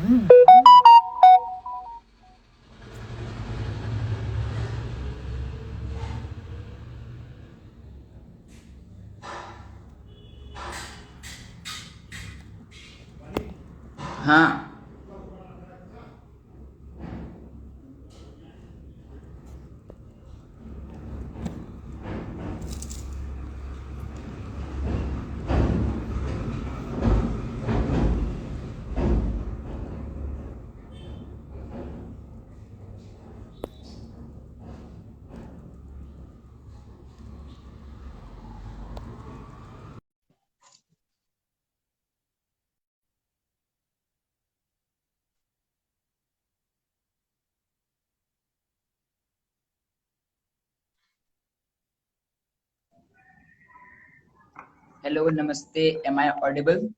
हाँ। Hello, namaste. Am I audible?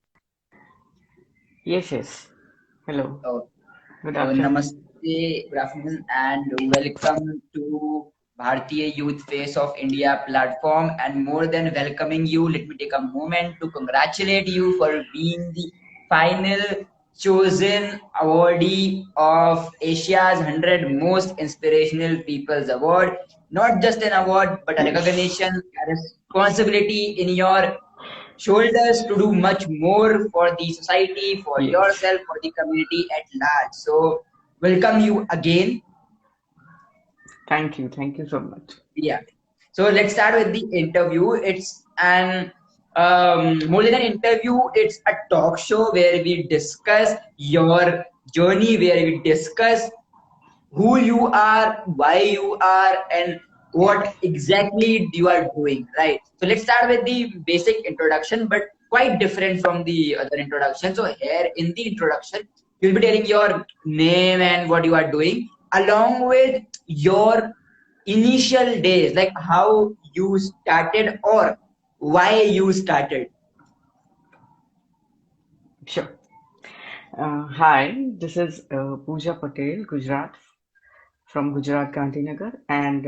Yes, yes. Hello. Oh, Good so afternoon. namaste, good afternoon, and welcome to Bharatiya Youth Face of India platform. And more than welcoming you, let me take a moment to congratulate you for being the final chosen awardee of Asia's 100 Most Inspirational People's Award. Not just an award, but a Yes. recognition, a responsibility in your shoulders to do much more for the society, for Yes. yourself, for the community at large. So, welcome you again. Thank you. Thank you so much. Yeah. So let's start with the interview. It's an more than an interview. It's a talk show where we discuss your journey, where we discuss who you are, why you are, and what exactly you are doing, right? So let's start with the basic introduction, but quite different from the other introduction. So here in the introduction, you'll be telling your name and what you are doing, along with your initial days, like how you started or why you started. Sure. Hi, this is Pooja Patel, Gujarat, from Gujarat, Gandhinagar, and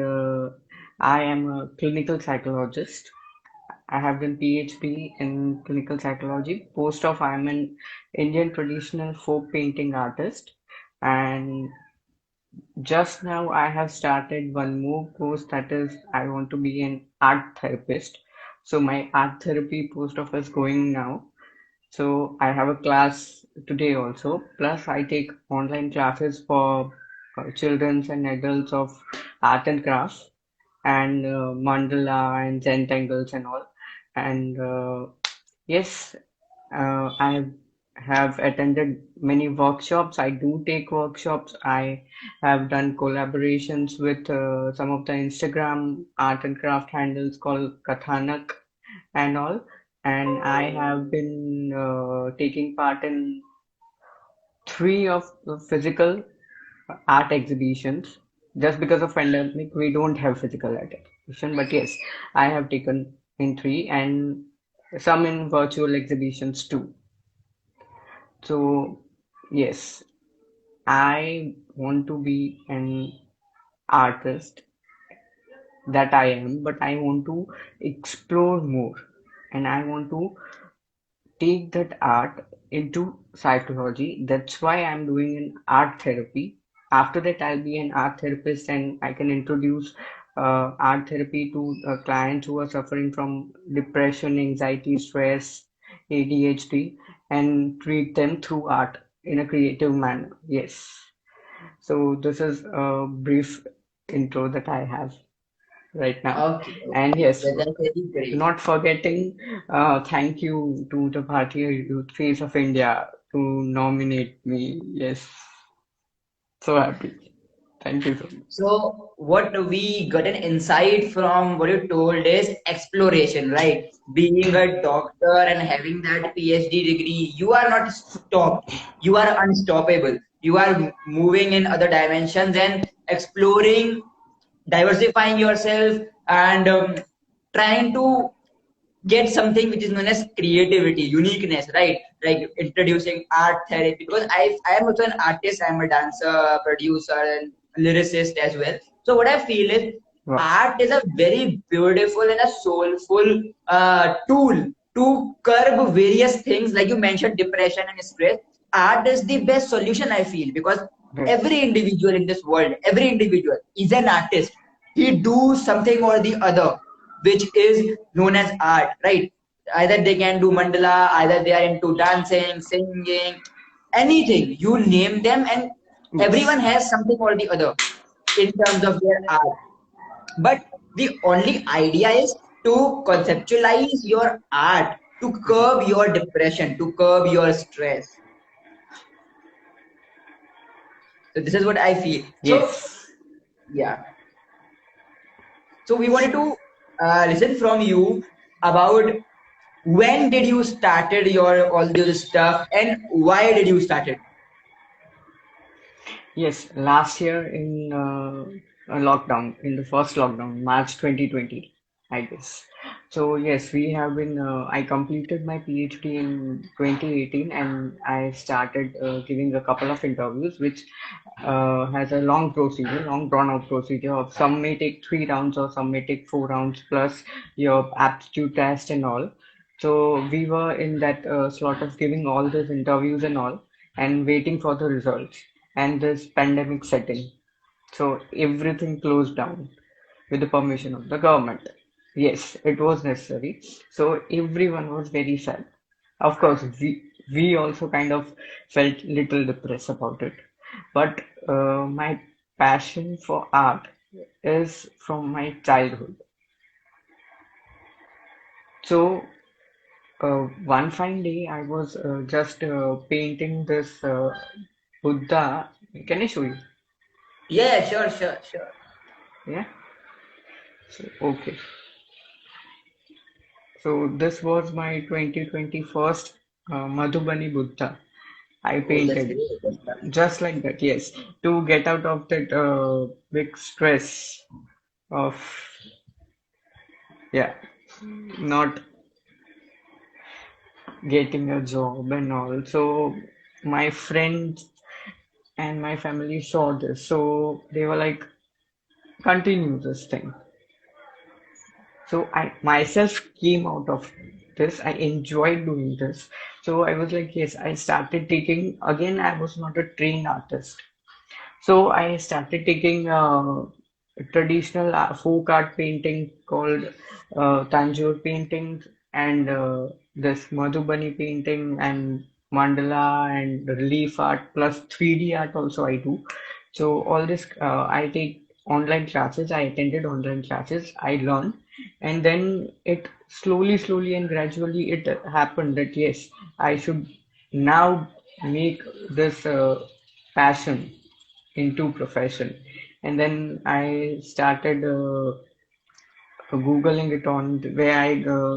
I am a clinical psychologist. I have done PhD in clinical psychology. Post of I am an Indian traditional folk painting artist, and just now I have started one more course, that is I want to be an art therapist. So my art therapy post of is going now. So I have a class today also. Plus I take online classes for children and adults of art and crafts and mandala and Zentangles and all. And yes, I have attended many workshops. I do take workshops. I have done collaborations with some of the Instagram art and craft handles called Kathanak and all. And I have been taking part in three of the physical art exhibitions. Just because of pandemic, we don't have physical art exhibition, but yes, I have taken in three and some in virtual exhibitions too. So, yes, I want to be an artist that I am, but I want to explore more and I want to take that art into psychology. That's why I'm doing an art therapy. After that, I'll be an art therapist and I can introduce art therapy to clients who are suffering from depression, anxiety, stress, ADHD, and treat them through art in a creative manner. Yes. So this is a brief intro that I have right now. Okay, And okay, yes, that's very great. not forgetting, thank you to the Bharatiya Youth Face of India to nominate me. Yes, so happy. Thank you so much. So what we got an insight from what you told is exploration, right? Being a doctor and having that PhD degree, you are not stopped. You are unstoppable. You are moving in other dimensions and exploring, diversifying yourself, and trying to get something which is known as creativity, uniqueness, right? Like introducing art therapy. Because I am also an artist, I'm a dancer, producer, and lyricist as well. So what I feel is Wow. art is a very beautiful and a soulful tool to curb various things, like you mentioned, depression and stress. art is the best solution, I feel, because Right. every individual in this world, every individual is an artist. He do something or the other, which is known as art, right? Either they can do mandala, either they are into dancing, singing, anything. You name them, and everyone Yes. has something or the other in terms of their art. But the only idea is to conceptualize your art, to curb your depression, to curb your stress. So this is what I feel. So Yes. yeah. So we wanted to listen from you about when did you started your all this stuff and why did you start it? Yes, last year in a lockdown, in the first lockdown, March 2020, I guess. So yes, we have been. I completed my PhD in 2018, and I started giving a couple of interviews, which has a long procedure, long drawn out procedure of some may take 3 rounds or some may take 4 rounds plus your aptitude test and all. So we were in that slot of giving all those interviews and all, and waiting for the results and this pandemic setting. So everything closed down with the permission of the government. Yes, it was necessary. So everyone was very sad. Of course, we also kind of felt little depressed about it. But my passion for art is from my childhood. So one fine day, I was just painting this Buddha. Can I show you? Yeah, sure, sure, sure. Yeah. So, okay. So this was my 2021st Madhubani Buddha. I Oh, that's painted great. That's lovely. just like that, yes, to get out of that big stress of, yeah, not getting a job and all. So my friends and my family saw this, so they were like, continue this thing. So I myself came out of this. I enjoyed doing this. So I was like, yes, I started taking, again, I was not a trained artist. So I started taking traditional folk art painting called Tanjore painting and this Madhubani painting and mandala and relief art plus 3D art also I do. So all this I take online classes. I attended online classes. I learned, and then it slowly and gradually it happened that yes, I should now make this passion into profession. And then I started Googling it on where I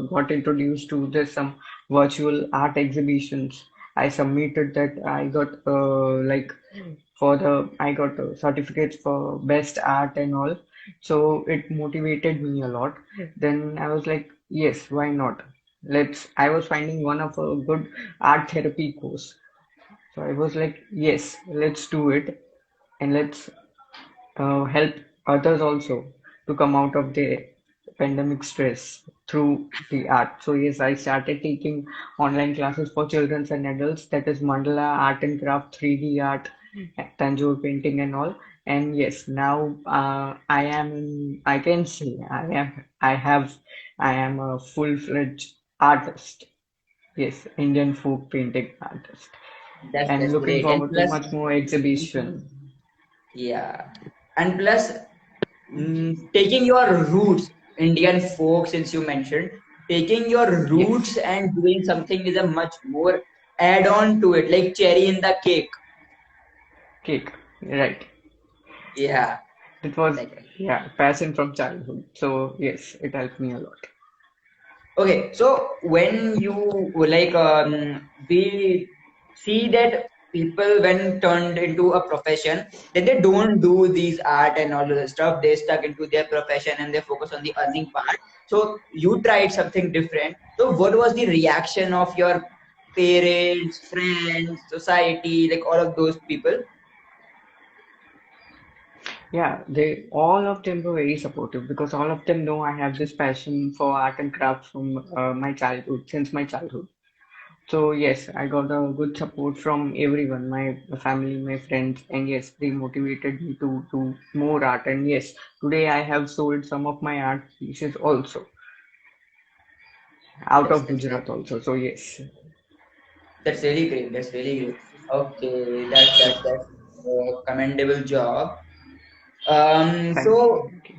got introduced to this some virtual art exhibitions. I submitted that. I got like for the I got certificates for best art and all. So it motivated me a lot. Then I was like, yes, why not? Let's. I was finding one of a good art therapy course. So I was like, yes, let's do it and let's help others also to come out of the pandemic stress through the art. So yes, I started taking online classes for children and adults. That is mandala art and craft, 3D art, Tanjore painting and all. And yes, now I am I can say I am a full-fledged artist. Yes, Indian folk painting artist. And That's looking great. And forward to plus, much more exhibition. yeah, and plus, taking your roots, Indian folk, since you mentioned, taking your roots Yes, and doing something is a much more add on to it, like cherry in the cake. cake. Right. Yeah, It was, like yeah, passion from childhood. So yes, it helped me a lot. okay. So when you like, we see that people when turned into a profession, then they don't do these art and all of the stuff. They stuck into their profession and they focus on the earning part. So you tried something different. So what was the reaction of your parents, friends, society, like all of those people? Yeah, they all of them were very supportive because all of them know I have this passion for art and craft from my childhood, since my childhood. So yes, I got a good support from everyone, my family, my friends, and yes, they motivated me to do more art. And yes, today I have sold some of my art pieces also out of That's Gujarat really also. So yes, that's really great. That's really great. Okay, that's a commendable job. thank you, So thank you.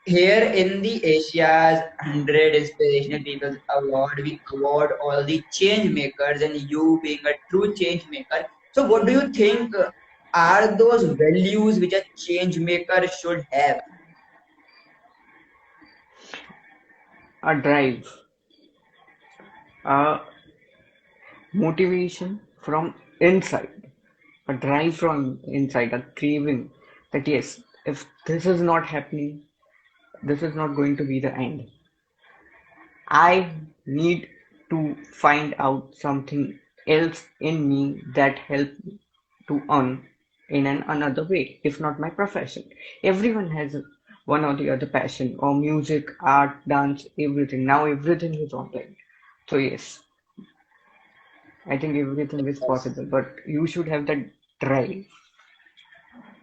here in the Asia's 100 Inspirational People's Award, we award all the change makers, and you being a true change maker. So, what do you think are those values which a change maker should have? A drive, a motivation from inside, a drive from inside, a craving that yes, if this is not happening, this is not going to be the end. I need to find out something else in me that help me to earn in another way, if not my profession. Everyone has one or the other passion, or music, art, dance, everything. Now everything is online. So yes, I think everything is Yes, possible, but you should have that drive.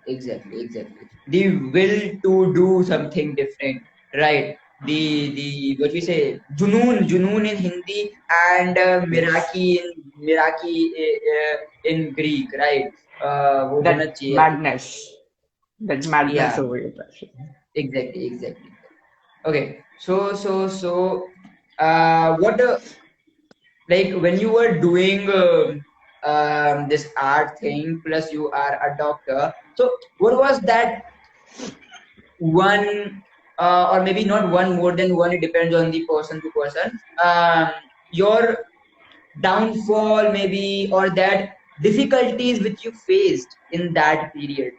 exactly, exactly. The will to do something different, right? The what we say, junoon in Hindi, and Yes, miraki in Greek, right? वो होना that चाहिए ऐसे। madness, that madness Yeah, over your passion. exactly. Okay, what like when you were doing this art thing, plus you are a doctor. So what was that one, or maybe not one, more than one? It depends on the person to person. Your downfall, maybe, or that difficulties which you faced in that period.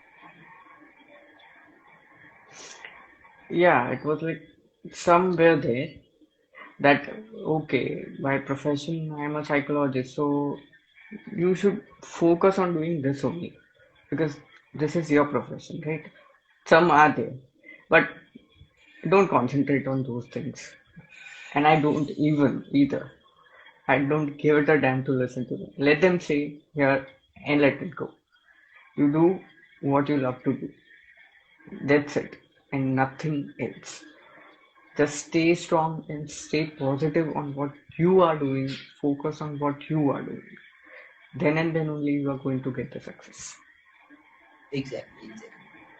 Yeah, it was like somewhere there that okay, by profession I'm a psychologist, so you should focus on doing this only because this is your profession, right? Some are there, but don't concentrate on those things. And I don't even either. I don't give it a damn to listen to them. Let them say here and let it go. You do what you love to do. That's it, and nothing else. Just stay strong and stay positive on what you are doing. Focus on what you are doing. Then and then only you are going to get the success. Exactly.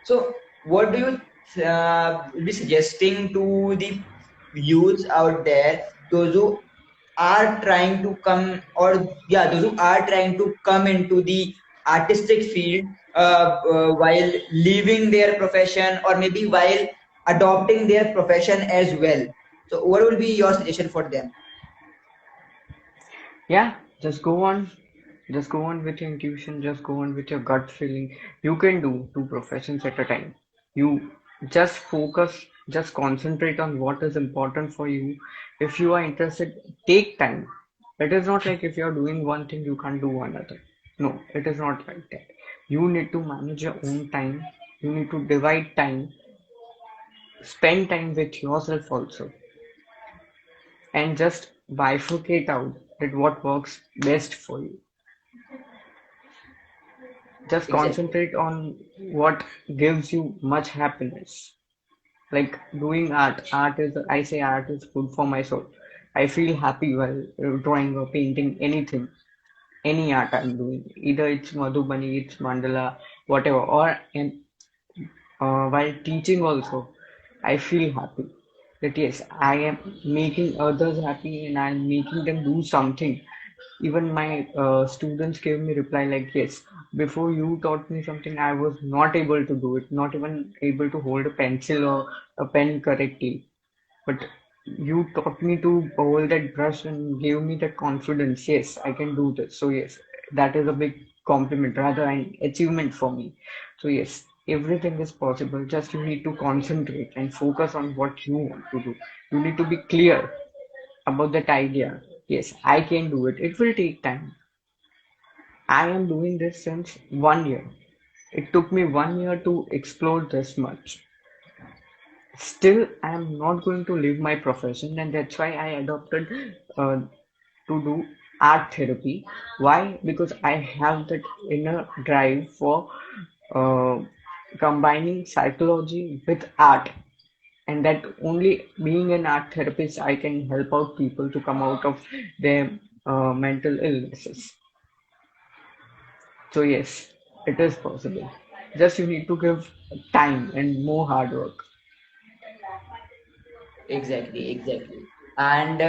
So, what do you be suggesting to the youths out there, those who are trying to come, or yeah, those who are trying to come into the artistic field while leaving their profession, or maybe while adopting their profession as well? So, what will be your suggestion for them? Yeah, just go on. Just go on with your intuition. Just go on with your gut feeling. You can do two professions at a time. You just focus, just concentrate on what is important for you. If you are interested, take time. It is not like if you are doing one thing, you can't do another. No, it is not like that. You need to manage your own time. You need to divide time, spend time with yourself also, and just bifurcate out that what works best for you. Just Exactly. concentrate on what gives you much happiness. Like doing art. I say art is good for my soul. I feel happy while drawing or painting anything, any art I'm doing. Either it's Madhubani, it's mandala, whatever. Or in while teaching also, I feel happy that yes, I am making others happy and I'm making them do something. Even my students gave me reply like, yes, before you taught me something, I was not able to do it, not even able to hold a pencil or a pen correctly. But you taught me to hold that brush and gave me that confidence. Yes, I can do this. So yes, that is a big compliment, rather an achievement for me. So yes, everything is possible. Just you need to concentrate and focus on what you want to do. You need to be clear about that idea. Yes, I can do it. It will take time. I am doing this since 1 year. It took me 1 year to explore this much. Still, I am not going to leave my profession, and that's why I adopted to do. art therapy. Why? Because I have that inner drive for uh, combining psychology with art, and that only being an art therapist, I can help out people to come out of their mental illnesses. So yes, it is possible. Just you need to give time and more hard work. Exactly, exactly. And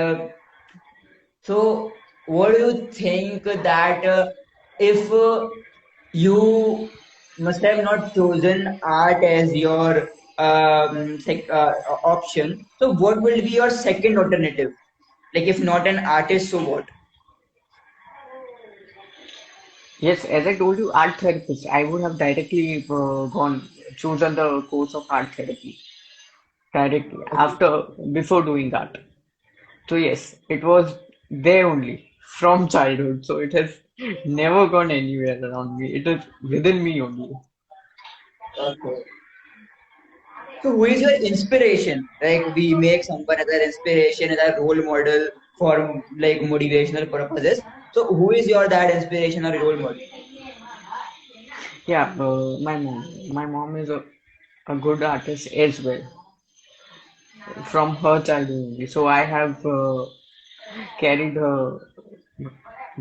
so, what do you think that if you must have not chosen art as your option, so what will be your second alternative? Like, if not an artist, so what? Yes, as I told you, art therapist, I would have directly chosen the course of art therapy directly Okay. before doing art. So yes, it was there only from childhood. So it has never gone anywhere around me. It is within me only. Okay. So, who is your inspiration? Like, we make someone as an inspiration, as a role model for like motivational purposes. So, who is your that inspiration or role model? Yeah, my mom. My mom is a good artist as well from her childhood only. So I have carried her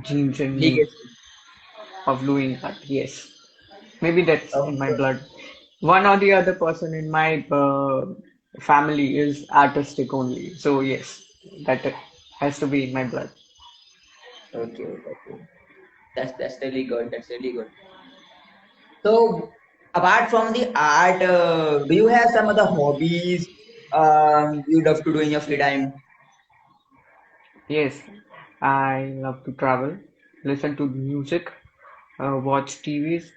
genes in me Legacy. of doing art. Yes, maybe that's in my Okay. blood. One or the other person in my family is artistic only. So yes, that has to be in my blood. Okay. Okay. That's really good. That's really good. So, apart from the art, do you have some other hobbies you love to do in your free time? Yes, I love to travel, listen to music, watch TVs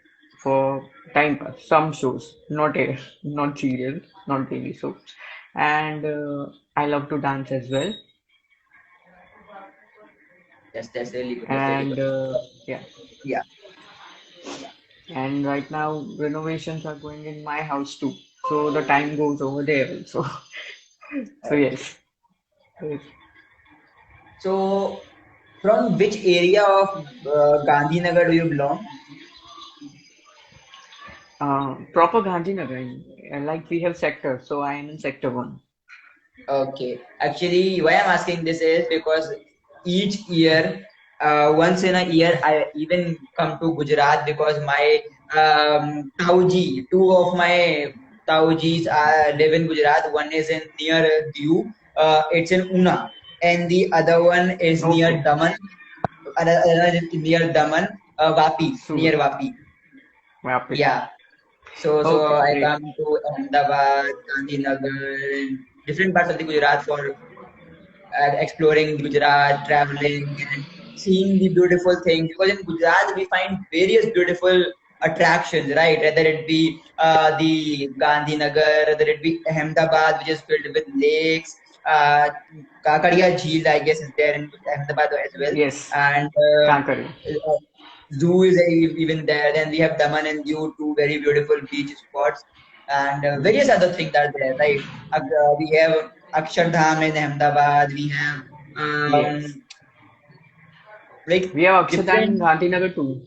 for time pass. Some shows, not serials, not daily soaps, and I love to dance as well. That's really good. That's really And good. yeah, Yeah. and right now renovations are going in my house too, so the time goes over there also. So Okay. yes, yes. So, from which area of Gandhinagar do you belong? Proper Gandhinagar, like we have sectors, so I am in sector one. Okay. Actually, why I'm asking this is because each year, once in a year, I even come to Gujarat because my Tauji, two of my Taujis live in Gujarat. One is in near Diu, it's in Una, and the other one is near Okay, Daman. Another is near Daman, Vapi, near Surat, Vapi. Rapid. Yeah. So Okay, I great. come to Ahmedabad, Gandhinagar, and different parts of the Gujarat for exploring Gujarat, traveling, and seeing the beautiful things. Because in Gujarat, we find various beautiful attractions, right? Whether it be the Gandhinagar, whether it be Ahmedabad, which is filled with lakes. Kakadiya Jheel, I guess, is there in Ahmedabad as well. Yes, And Kankari. zoo is even there. Then we have Daman and Diu, two very beautiful beach spots, and various other things are there, right? We have Akshardham in Ahmedabad. We have Yes. like We have Akshardham in different. Gandhinagar too.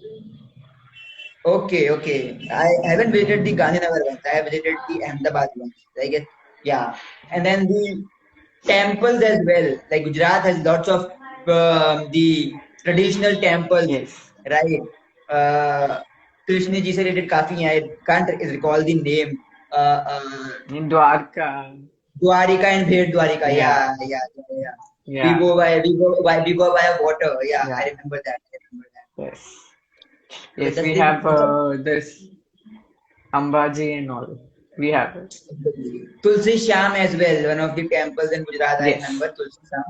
Okay, okay. I haven't visited the Gandhinagar once. I have visited the Ahmedabad once. I guess, yeah. And then the temples as well. Like Gujarat has lots of the traditional temples, Yes. right? Uh, Krishna ji se related काफी हैं. I can't recall the name. In Dwarka. Dwarika and Bhed Dwarika. Yeah. Yeah, yeah, yeah, yeah. Yeah. We go by water. Yeah, I Yeah. remember that. I remember that. Yes. So Yes, that's we the have this Ambaji and all. We have it. Tulsi Shyam as well, one of the temples in Gujarat. I Yes. remember Tulsi Shyam.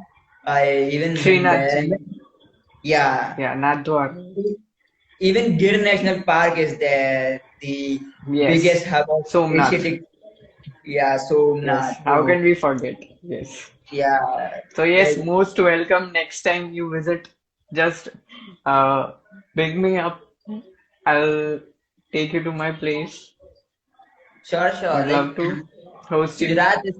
I even been there. And Srinathji. yeah, Yeah, Nathdwar. even Gir National Park is there, the biggest Yes. hub of Somnath. Asiatic. Yeah, Yes. Somnath. How can we forget? Yes. Yeah, So yes, like most welcome next time you visit. Just uh, pick me up. I'll take you to my place. sure, sure. Would Like love to host you. Gujarat is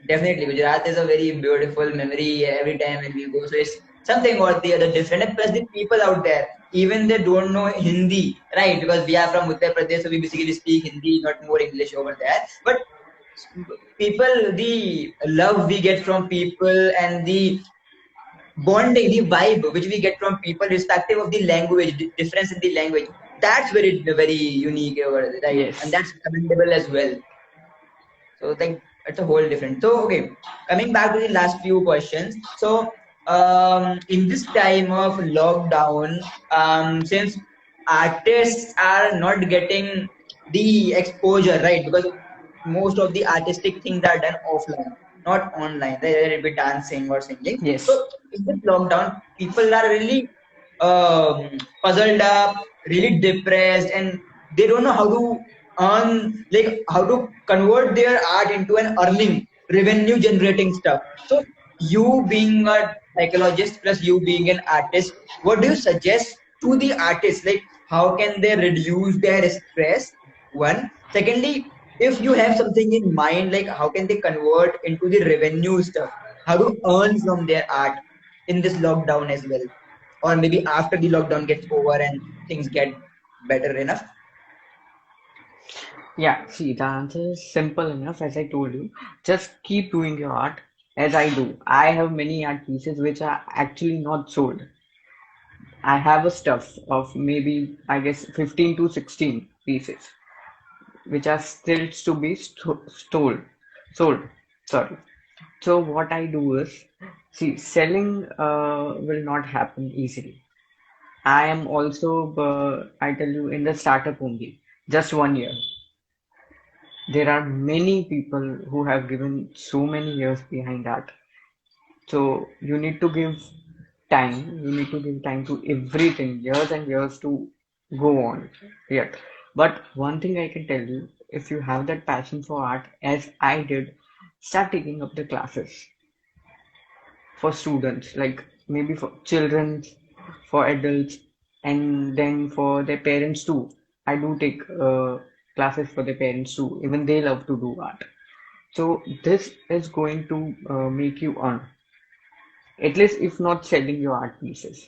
definitely Gujarat is a very beautiful memory every time when we go. So it's something or the other different. And plus the people out there, even they don't know Hindi, right? Because we are from Uttar Pradesh, so we basically speak Hindi, not more English over there. But people, the love we get from people and the bonding, the vibe which we get from people, irrespective of the language, difference in the language, that's very unique, right? And Yes. that's commendable as well. So like it's a whole different. So okay, coming back to the last few questions. So in this time of lockdown, since artists are not getting the exposure, right? Because most of the artistic things are done offline, not online. There will be dancing or singing. Yes. So in this lockdown, people are really puzzled up, really depressed, and they don't know how to earn, like how to convert their art into an earning, revenue generating stuff. So you being a psychologist plus you being an artist, what do you suggest to the artists? Like how can they reduce their stress? One. Secondly, if you have something in mind, like how can they convert into the revenue stuff? How to earn from their art in this lockdown as well? Or maybe after the lockdown gets over and things get better enough. Yeah, see, the answer is simple enough, as I told you. Just keep doing your art as I do. I have many art pieces which are actually not sold. I have a stuff of maybe, I guess, 15 to 16 pieces, which are still to be sold. Sorry. So what I do is, see, selling will not happen easily. I am also, I tell you, in the startup only, just 1 year. There are many people who have given so many years behind that. So you need to give time. You need to give time to everything, years and years to go on. Yet, but one thing I can tell you, if you have that passion for art, as I did, start taking up the classes for students, like maybe for children, for adults, and then for their parents too. I do take classes for their parents too. Even they love to do art. So this is going to make you earn, at least if not selling your art pieces,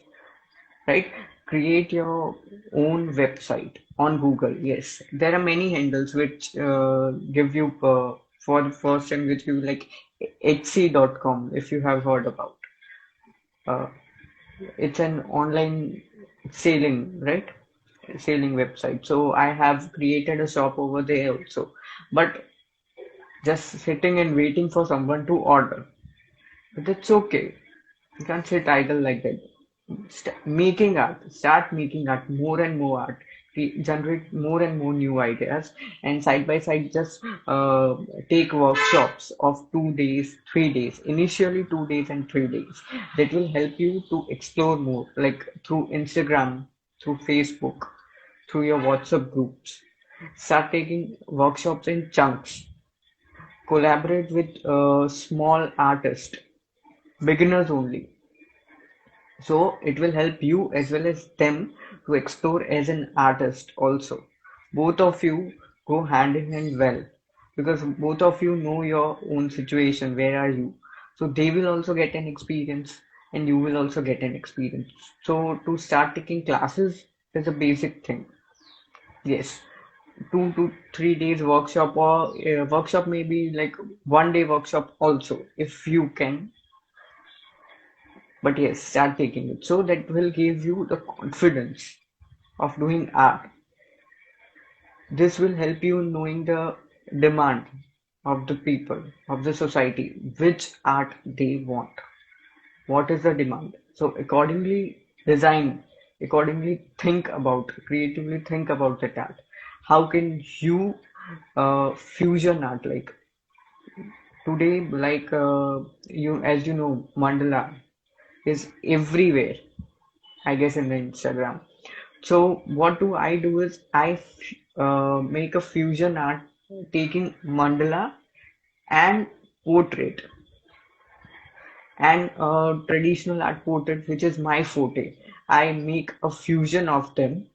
right? Create your own website on Google. Yes, there are many handles which give you for the first time, which give you like Etsy.com, if you have heard about. Uh, it's an online selling, right? Selling website. So I have created a shop over there also. But just sitting and waiting for someone to order. But it's okay. You can't sit idle like that. Making art, start making art, more and more art, generate more and more new ideas, and side by side, just take workshops of 2 days, 3 days, initially 2 days and 3 days. That will help you to explore more, like through Instagram, through Facebook, through your WhatsApp groups. Start taking workshops in chunks. Collaborate with small artists, beginners only, so it will help you as well as them to explore as an artist also. Both of you go hand in hand well, because both of you know your own situation. Where are you? So they will also get an experience and you will also get an experience. So to start taking classes is a basic thing. Yes, 2 to 3 days workshop, or workshop maybe like 1 day workshop also if you can. But yes, start taking it. So that will give you the confidence of doing art. This will help you in knowing the demand of the people, of the society, which art they want. What is the demand? So accordingly design, accordingly think about, creatively think about that art. How can you fusion art, like today, like as you know, mandala is everywhere, I guess, in the Instagram. So what do I do is make a fusion art taking mandala and portrait, and traditional art portrait, which is my forte. I make a fusion of them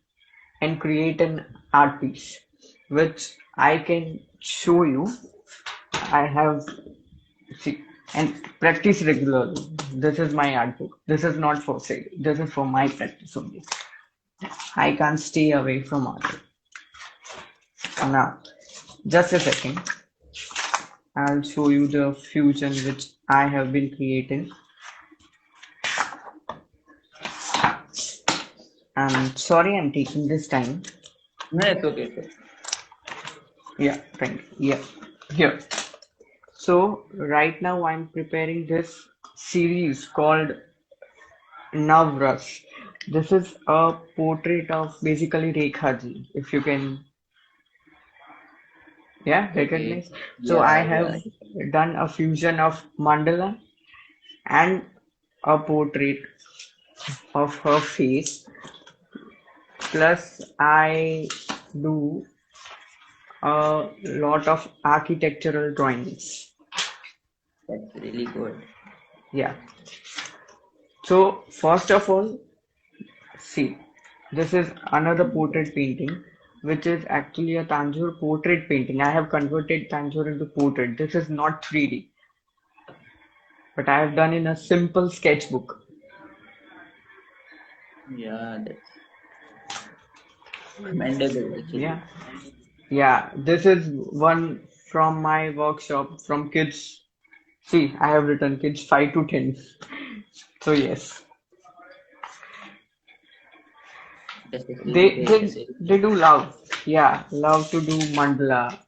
and create an art piece, which I can show you. I have, see. and practice regularly. This is my art book. This is not for sale. This is for my practice only. I can't stay away from art. Now, just a second. I'll show you the fusion which I have been creating. I'm sorry I'm taking this time. No, it's okay. Sir. Yeah, thank you. Yeah, here. So right now I'm preparing this series called Navras. This is a portrait of basically Rekha ji, if you can, yeah, Okay. recognize. So I Yeah, have yeah. done a fusion of mandala and a portrait of her face. Plus, I do a lot of architectural drawings. That's really good. Yeah. So first of all, see, this is another portrait painting, which is actually a Tanjore portrait painting. I have converted Tanjore into portrait. This is not 3D, but I have done in a simple sketchbook. Yeah, that's commendable actually. Yeah. Yeah, this is one from my workshop from kids. See, I have written kids 5 to 10. So yes, That's really they great. they That's really they great. do love. Yeah, love to do mandala.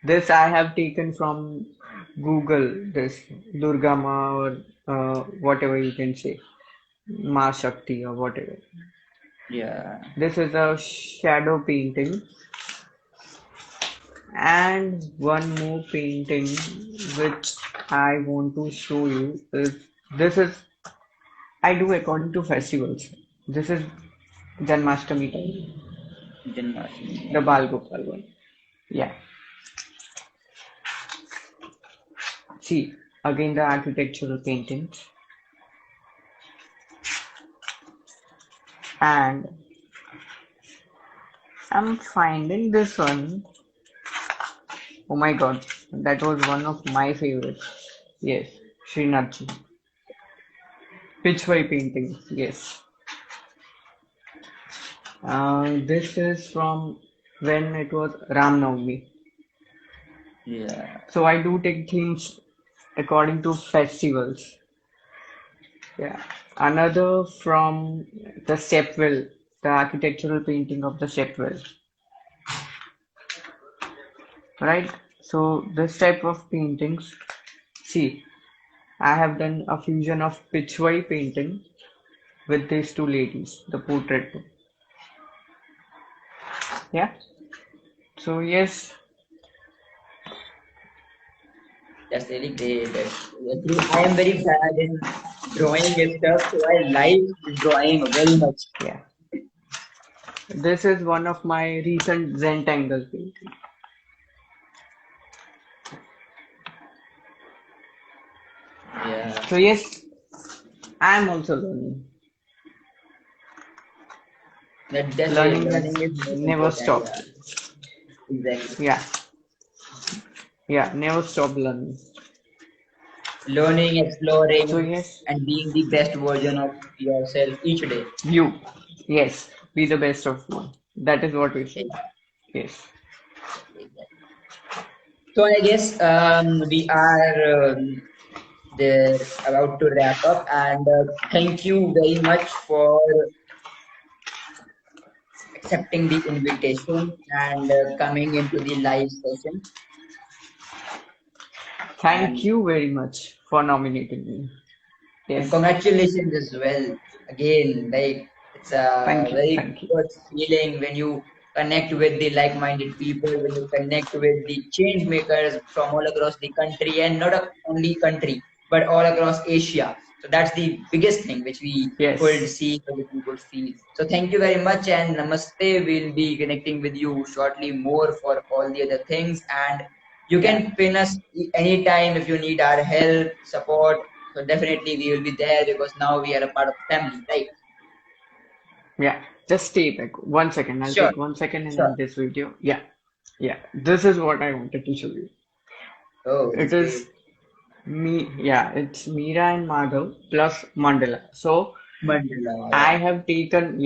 This I have taken from Google, this Durga Ma or whatever you can say, Ma Shakti or whatever. Yeah, This is a shadow painting, and one more painting which I want to show you is this is I do according to festivals. This is Janmashtami time, Janmashtami. the Yeah. Bal Gopal one. Yeah. See, again the architectural paintings. And I'm finding this one. Oh my God, that was one of my favorites. Yes, Srinathji. Pitchway paintings. Yes. This is from when it was Ram Navami. Yeah. So I do take themes according to festivals. Yeah. Another from the stepwell, the architectural painting of the stepwell. Right? So this type of paintings, see, I have done a fusion of Pitchway painting with these two ladies, the portrait. Yeah. So yes, That's really great. Actually, I am very bad in drawing and stuff, so I like drawing very much. yeah. This is one of my recent Zentangle painting. Yeah, So yes, I am also learning. that's great. Learning Learning is is most never important. stop. Yeah, exactly. Yeah, yeah, never stop learning. Learning, So exploring, yes, and being the best version of yourself each day. you, yes, be the best of one. That is what we say. Exactly. Yes. So I guess we are there about to wrap up, and thank you very much for accepting the invitation and coming into the live session. Thank And you very much for nominating me. and Yes. congratulations as well. Again, like it's a Thank you. very Thank you. good feeling when you connect with the like-minded people, when you connect with the change makers from all across the country, and not only country, but all across Asia. So that's the biggest thing which we could Yes. see, which we could feel. So thank you very much, and namaste. We'll be connecting with you shortly more for all the other things, and you Yeah. can pin us anytime if you need our help, support. So definitely we will be there because now we are a part of the family, right? Yeah. Just stay back. 1 second. I'll Sure, take 1 second and sure. end this video. Yeah. Yeah. This is what I wanted to show you. Oh, It that's is great. It's Meera and Madhav plus Mandala. So Mandala, I yeah, have taken,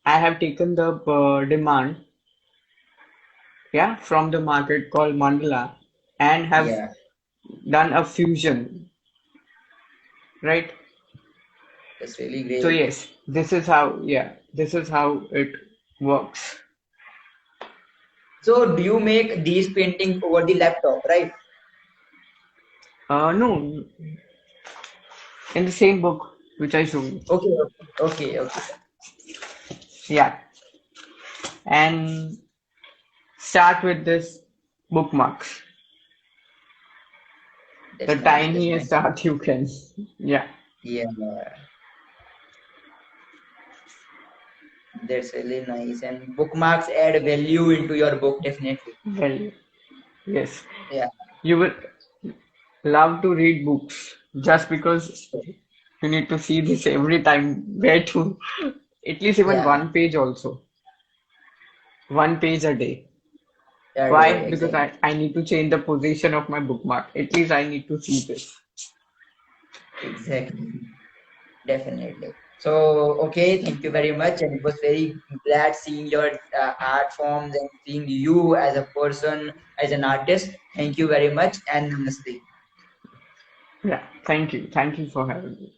I have taken the demand, from the market called Mandala and have yeah. done a fusion, right? That's really So great. yes, this is how it works. So, do you make these paintings over the laptop, right? No, in the same book which I showed you. Okay, okay, okay. Yeah, and start with this bookmarks, the That's nice. That's nice. tiniest art you can. Yeah, Yeah, that's really nice. And bookmarks add value into your book, definitely. well, yes, Yeah, you will love to read books just because you need to see this every time. Where to, at least even yeah, one page also, one page a day. yeah, Why? Because exactly, I need to change the position of my bookmark. At least I need to see this. exactly, definitely. So, okay, thank you very much, and it was very glad seeing your art forms and seeing you as a person, as an artist. Thank you very much, and namaste. Yeah, thank you. Thank you for having me.